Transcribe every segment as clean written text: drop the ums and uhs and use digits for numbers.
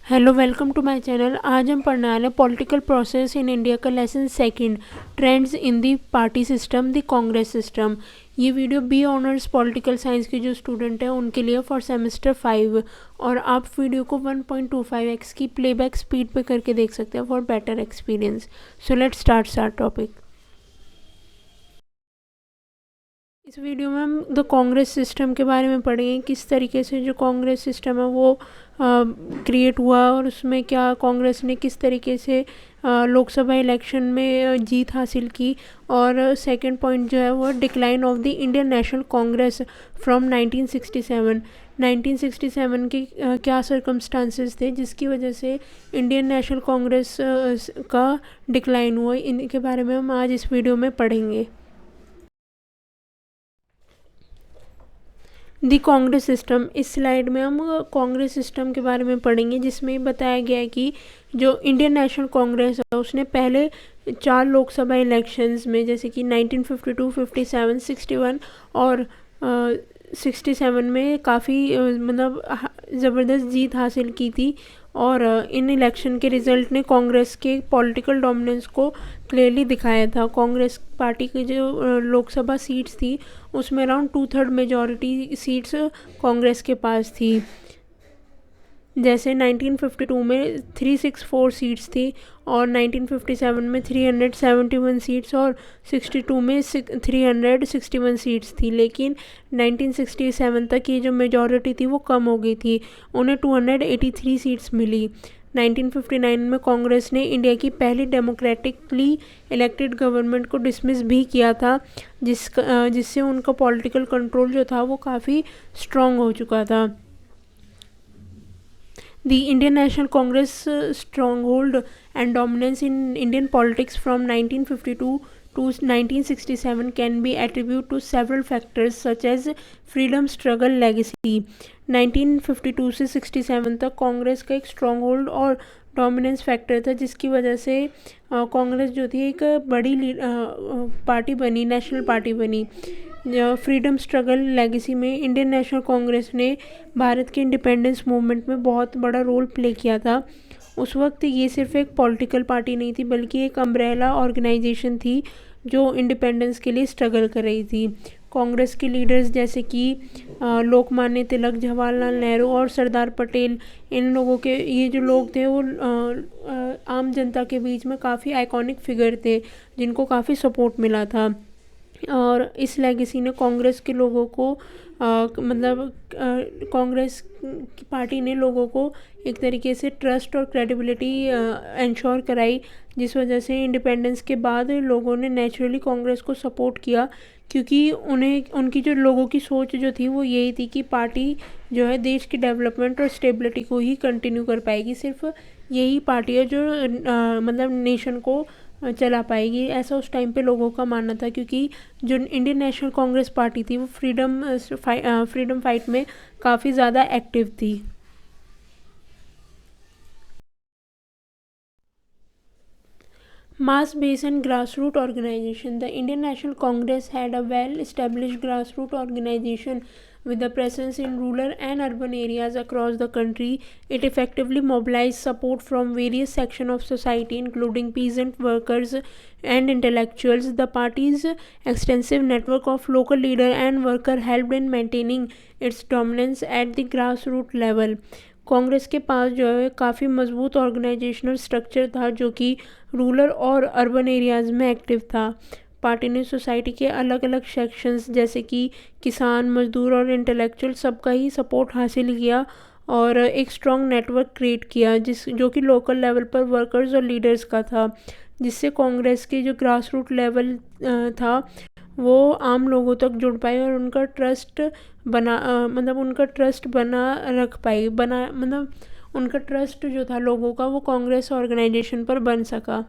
Hello, welcome to my channel. आज हम पढ़ने वाले पॉलिटिकल प्रोसेस इन इंडिया का lesson second, trends in the party system, the Congress system. ये video B honours political science के जो स्टूडेंट हैं उनके लिए फॉर सेमेस्टर 5, और आप वीडियो को 1.25x की प्लेबैक स्पीड पे करके देख सकते हैं for better experience. So let's start our topic. इस वीडियो में हम द कांग्रेस सिस्टम के बारे में पढ़ेंगे, किस तरीके से जो कांग्रेस सिस्टम है वो क्रिएट हुआ और उसमें क्या कांग्रेस ने किस तरीके से लोकसभा इलेक्शन में जीत हासिल की। और सेकंड पॉइंट जो है वो decline of the Indian national Congress from 1967। 1967 के क्या सर्कमस्टांसेस थे जिसकी वजह से इंडियन नेशनल कांग्रेस का डिक्लाइन हुआ, इनके बारे में हम आज इस वीडियो में पढ़ेंगे। दी कांग्रेस सिस्टम, इस स्लाइड में हम कांग्रेस सिस्टम के बारे में पढ़ेंगे, जिसमें बताया गया है कि जो इंडियन नेशनल कांग्रेस है उसने पहले 4 लोकसभा इलेक्शंस में, जैसे कि 1952, 57, 61 और 67 में काफ़ी मतलब ज़बरदस्त जीत हासिल की थी। और इन इलेक्शन के रिज़ल्ट ने कांग्रेस के पॉलिटिकल डोमिनेंस को क्लियरली दिखाया था। कांग्रेस पार्टी की जो लोकसभा सीट्स थी उसमें अराउंड 2/3 मेजॉरिटी सीट्स कांग्रेस के पास थी। जैसे 1952 में 364 सीट्स थी और 1957 में 371 सीट्स और 62 में 361 सीट्स थी। लेकिन 1967 तक ये जो मेजॉरिटी थी वो कम हो गई थी, उन्हें 283 सीट्स मिली। 1959 में कांग्रेस ने इंडिया की पहली डेमोक्रेटिकली इलेक्टेड गवर्नमेंट को डिसमिस भी किया था, जिससे उनका पॉलिटिकल कंट्रोल जो था वो काफ़ी स्ट्रॉन्ग हो चुका था। The Indian National Congress stronghold and dominance in Indian politics from 1952 to 1967 can be attributed to several factors such as freedom struggle legacy। 1952 से 67 तक कांग्रेस का एक स्ट्रॉन्ग होल्ड और डोमिनेंस फैक्टर था, जिसकी वजह से कांग्रेस जो थी एक बड़ी पार्टी बनी, नेशनल पार्टी बनी। फ्रीडम स्ट्रगल लेगेसी में इंडियन नेशनल कांग्रेस ने भारत के इंडिपेंडेंस मूवमेंट में बहुत बड़ा रोल प्ले किया था। उस वक्त ये सिर्फ एक पॉलिटिकल पार्टी नहीं थी बल्कि एक अम्ब्रेला ऑर्गेनाइजेशन थी जो इंडिपेंडेंस के लिए स्ट्रगल कर रही थी। कांग्रेस के लीडर्स जैसे कि लोकमान्य तिलक, जवाहरलाल नेहरू और सरदार पटेल, इन लोगों के ये जो लोग थे वो आम जनता के बीच में काफ़ी आइकॉनिक फिगर थे जिनको काफ़ी सपोर्ट मिला था। और इस लेगेसी ने कांग्रेस के लोगों को कांग्रेस की पार्टी ने लोगों को एक तरीके से ट्रस्ट और क्रेडिबिलिटी इंश्योर कराई, जिस वजह से इंडिपेंडेंस के बाद लोगों ने नेचुरली कांग्रेस को सपोर्ट किया, क्योंकि उन्हें उनकी जो लोगों की सोच जो थी वो यही थी कि पार्टी जो है देश की डेवलपमेंट और स्टेबिलिटी को ही कंटिन्यू कर पाएगी। सिर्फ यही पार्टी है जो मतलब नेशन को चला पाएगी, ऐसा उस टाइम पे लोगों का मानना था, क्योंकि जो इंडियन नेशनल कांग्रेस पार्टी थी वो फ्रीडम फाइट में काफ़ी ज़्यादा एक्टिव थी। Mass base and grassroots organization. The Indian National Congress had a well-established grassroots organization with a presence in rural and urban areas across the country. It effectively mobilized support from various sections of society, including peasant workers and intellectuals. The party's extensive network of local leaders and workers helped in maintaining its dominance at the grassroots level. Congress के पास जो है काफ़ी मजबूत organisational structure था जो कि rural और urban areas में एक्टिव था। पार्टी ने सोसाइटी के अलग अलग सेक्शंस जैसे कि किसान, मजदूर और इंटेलेक्चुअल सबका ही सपोर्ट हासिल किया और एक स्ट्रॉन्ग नेटवर्क क्रिएट किया जो कि लोकल लेवल पर वर्कर्स और लीडर्स का था, जिससे कांग्रेस के जो ग्रास रूट लेवल था वो आम लोगों तक जुड़ पाए और उनका ट्रस्ट बना रख पाई उनका ट्रस्ट जो था लोगों का वो कांग्रेस ऑर्गेनाइजेशन पर बन सका।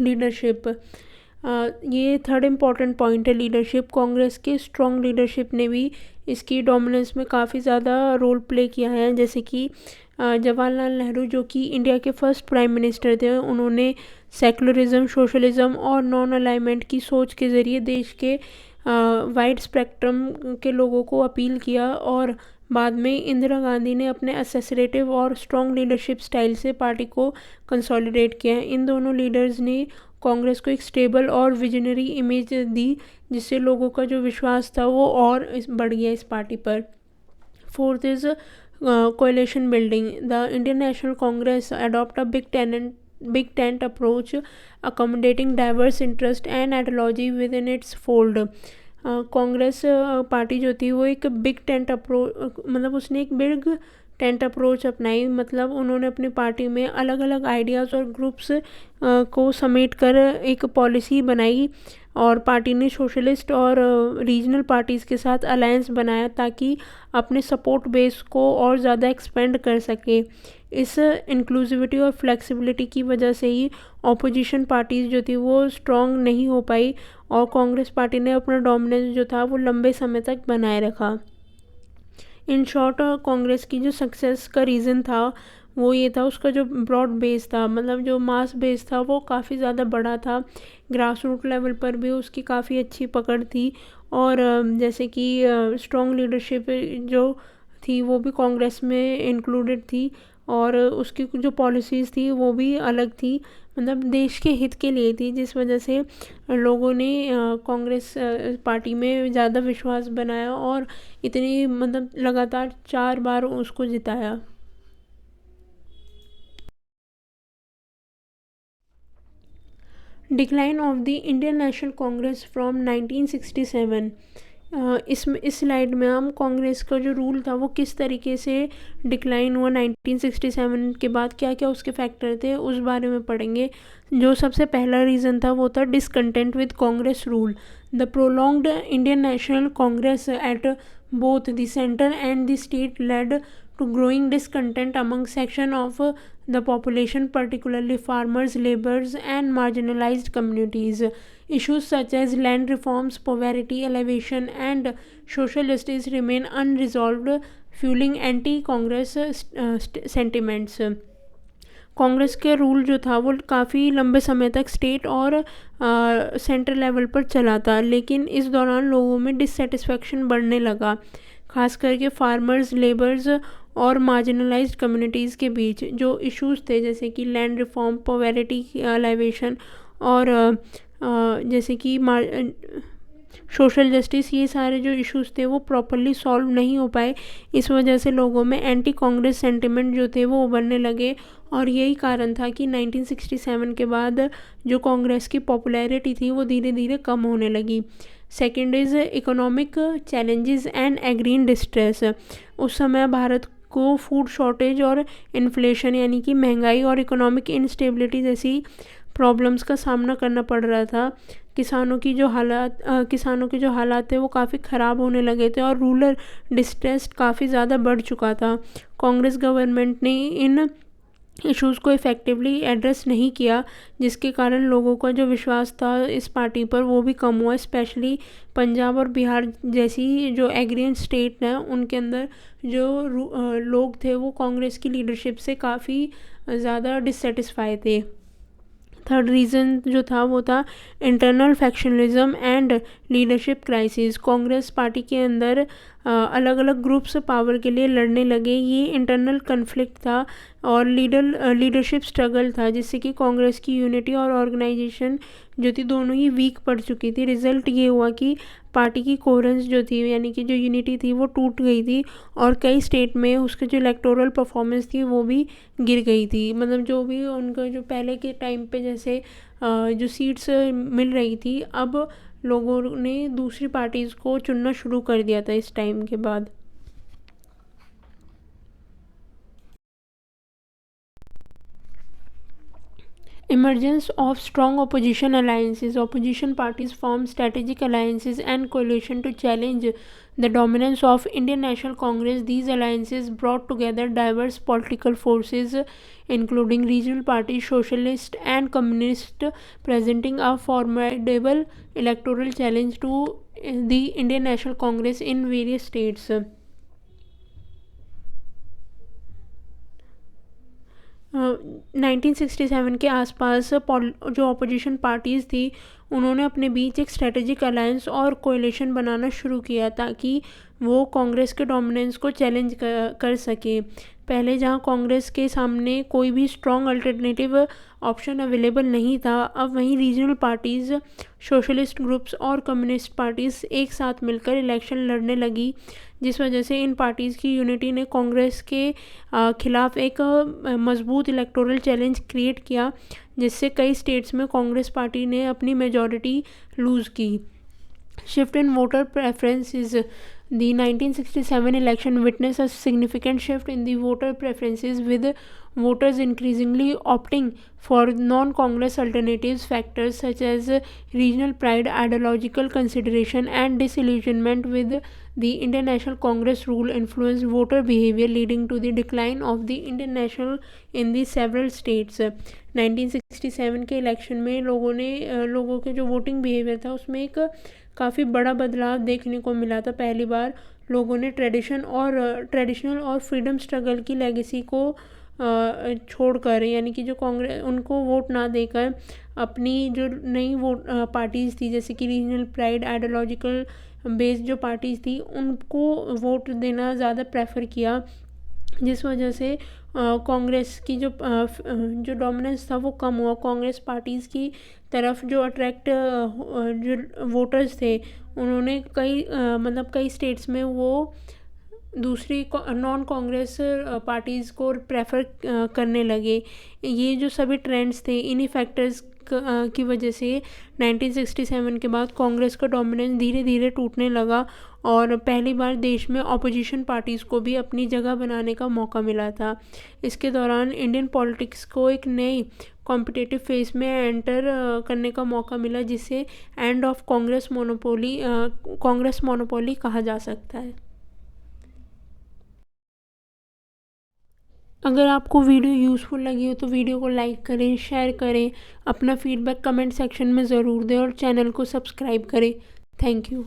लीडरशिप, ये थर्ड इम्पॉर्टेंट पॉइंट है लीडरशिप। कांग्रेस के स्ट्रॉन्ग लीडरशिप ने भी इसकी डोमिनेंस में काफ़ी ज़्यादा रोल प्ले किया है, जैसे कि जवाहरलाल नेहरू जो कि इंडिया के फर्स्ट प्राइम मिनिस्टर थे, उन्होंने सेकुलरिज्म, सोशलिज्म और नॉन अलाइनमेंट की सोच के ज़रिए देश के वाइड स्पेक्ट्रम के लोगों को अपील किया और बाद में इंदिरा गांधी ने अपने असर्टिव और स्ट्रॉन्ग लीडरशिप स्टाइल से पार्टी को कंसोलिडेट किया। इन दोनों लीडर्स ने कांग्रेस को एक स्टेबल और विजनरी इमेज दी, जिससे लोगों का जो विश्वास था वो और बढ़ गया इस पार्टी पर। Fourth is coalition building. The Indian National Congress adopt a big tent approach, accommodating diverse interest and ideology within its fold. Congress party जो थी वो एक बिग टेंट अप्रोच, मतलब उसने एक बिग टेंट अप्रोच अपनाई। मतलब उन्होंने अपनी पार्टी में अलग अलग आइडियाज़ और ग्रुप्स को समेट कर एक पॉलिसी बनाई, और पार्टी ने सोशलिस्ट और रीजनल पार्टीज़ के साथ अलायंस बनाया ताकि अपने सपोर्ट बेस को और ज़्यादा एक्सपेंड कर सके। इस इंक्लूसिविटी और फ्लेक्सिबिलिटी की वजह से ही ऑपोजिशन पार्टीज़ जो थी वो स्ट्रॉन्ग नहीं हो पाई, और कांग्रेस पार्टी ने अपना डोमिनेंस जो था वो लंबे समय तक बनाए रखा। इन शॉर्ट कांग्रेस की जो सक्सेस का रीज़न था वो ये था, उसका जो ब्रॉड बेस था, मतलब जो मास बेस था वो काफ़ी ज़्यादा बड़ा था। ग्रास रूट लेवल पर भी उसकी काफ़ी अच्छी पकड़ थी, और जैसे कि स्ट्रॉन्ग लीडरशिप जो थी वो भी कांग्रेस में इंक्लूडेड थी, और उसकी जो पॉलिसीज़ थी वो भी अलग थी, मतलब देश के हित के लिए थी, जिस वजह से लोगों ने कांग्रेस पार्टी में ज़्यादा विश्वास बनाया और इतनी मतलब लगातार 4 बार उसको जिताया। Decline of the Indian national Congress from 1967। इस स्लाइड में हम कांग्रेस का जो रूल था वो किस तरीके से डिक्लाइन हुआ 1967 के बाद, क्या क्या उसके फैक्टर थे उस बारे में पढ़ेंगे। जो सबसे पहला रीज़न था वो था discontent with Congress rule. The prolonged Indian national Congress at both the centre and the state lead to growing discontent among section of the population, particularly farmers, laborers and marginalized communities. Issues such as land reforms, poverty alleviation and social justice remain unresolved, fueling anti-Congress sentiments. Congress के rule जो था वो काफ़ी लंबे समय तक state और central level पर चला था, लेकिन इस दौरान लोगों में डिससेटिस्फेक्शन बढ़ने लगा, खास करके फार्मर्स, लेबर्स और मार्जिनलाइज्ड कम्युनिटीज़ के बीच। जो इश्यूज़ थे जैसे कि लैंड रिफॉर्म, पॉवर्टी अलाइवेशन और जैसे कि सोशल जस्टिस, ये सारे जो इश्यूज़ थे वो प्रॉपरली सॉल्व नहीं हो पाए। इस वजह से लोगों में एंटी कांग्रेस सेंटिमेंट जो थे वो उभरने लगे, और यही कारण था कि 1967 के बाद जो कांग्रेस की पॉपुलैरिटी थी वो धीरे धीरे कम होने लगी। Second is economic challenges and agrarian distress. उस समय भारत को फूड शॉर्टेज और इन्फ्लेशन यानी कि महंगाई और इकोनॉमिक इंस्टेबिलिटी जैसी प्रॉब्लम्स का सामना करना पड़ रहा था। किसानों की जो हालात थे वो काफ़ी ख़राब होने लगे थे, और रूरल डिस्ट्रेस काफ़ी ज़्यादा बढ़ चुका था। कांग्रेस गवर्नमेंट ने इन इश्यूज़ को इफ़ेक्टिवली एड्रेस नहीं किया, जिसके कारण लोगों का जो विश्वास था इस पार्टी पर वो भी कम हुआ। स्पेशली पंजाब और बिहार जैसी जो एग्रियन स्टेट हैं उनके अंदर जो लोग थे वो कांग्रेस की लीडरशिप से काफ़ी ज़्यादा डिससेटिस्फाई थे। थर्ड रीज़न जो था वो था internal factionalism and leadership crisis. Congress party के अंदर अलग अलग ग्रुप्स पावर के लिए लड़ने लगे। ये इंटरनल कन्फ्लिक्ट था और लीडरशिप स्ट्रगल था, जिससे कि कांग्रेस की यूनिटी और ऑर्गेनाइजेशन जो थी दोनों ही वीक पड़ चुकी थी। रिजल्ट ये हुआ कि पार्टी की कोहेरेंस जो थी यानी कि जो यूनिटी थी वो टूट गई थी, और कई स्टेट में उसके जो इलेक्टोरल परफॉर्मेंस थी वो भी गिर गई थी। मतलब जो भी उनका जो पहले के टाइम पे जैसे जो सीट्स मिल रही थी, अब लोगों ने दूसरी पार्टीज़ को चुनना शुरू कर दिया था इस टाइम के बाद। Emergence of strong opposition alliances. Opposition parties form strategic alliances and coalition to challenge the dominance of Indian National Congress. These alliances brought together diverse political forces, including regional parties, socialist and communist, presenting a formidable electoral challenge to the Indian National Congress in various states. 1967 के आसपास जो opposition parties थी उन्होंने अपने बीच एक strategic alliance और coalition बनाना शुरू किया ताकि वो कांग्रेस के डोमिनेंस को चैलेंज कर सके। पहले जहां कांग्रेस के सामने कोई भी स्ट्रॉन्ग अल्टरनेटिव ऑप्शन अवेलेबल नहीं था, अब वहीं रीजनल पार्टीज़, सोशलिस्ट ग्रुप्स और कम्युनिस्ट पार्टीज़ एक साथ मिलकर इलेक्शन लड़ने लगी, जिस वजह से इन पार्टीज़ की यूनिटी ने कांग्रेस के खिलाफ एक मजबूत इलेक्टोरल चैलेंज क्रिएट किया, जिससे कई स्टेट्स में कांग्रेस पार्टी ने अपनी मेजॉरिटी लूज़ की। Shift in voter preferences. The 1967 election witnessed a significant shift in the voter preferences, with voters increasingly opting for non-Congress alternatives. Factors such as regional pride, ideological consideration, and disillusionment with the Indian National Congress rule influenced voter behavior, leading to the decline of the Indian National in the several states. 1967 के election में लोगों के जो voting behaviour था उसमें एक काफ़ी बड़ा बदलाव देखने को मिला था। पहली बार लोगों ने ट्रेडिशनल और फ्रीडम स्ट्रगल की लेगेसी को छोड़कर, यानी कि जो कांग्रेस उनको वोट ना देकर अपनी जो नई पार्टीज़ थी, जैसे कि रीजनल प्राइड, आइडियोलॉजिकल बेस्ड जो पार्टीज़ थी, उनको वोट देना ज़्यादा प्रेफर किया, जिस वजह से कांग्रेस की जो डोमिनेंस था वो कम हुआ। कांग्रेस पार्टीज़ की तरफ जो जो वोटर्स थे उन्होंने कई स्टेट्स में वो दूसरी नॉन कांग्रेस पार्टीज़ को प्रेफर करने लगे। ये जो सभी ट्रेंड्स थे, इन्हीं फैक्टर्स की वजह से 1967 के बाद कांग्रेस का डोमिनेंस धीरे धीरे टूटने लगा और पहली बार देश में ऑपोजिशन पार्टीज़ को भी अपनी जगह बनाने का मौका मिला था। इसके दौरान इंडियन पॉलिटिक्स को एक नई कॉम्पिटिटिव फेज में एंटर करने का मौका मिला, जिसे एंड ऑफ कांग्रेस मोनोपोली कहा जा सकता है। अगर आपको वीडियो यूज़फुल लगी हो तो वीडियो को लाइक करें, शेयर करें, अपना फीडबैक कमेंट सेक्शन में ज़रूर दें और चैनल को सब्सक्राइब करें। Thank you.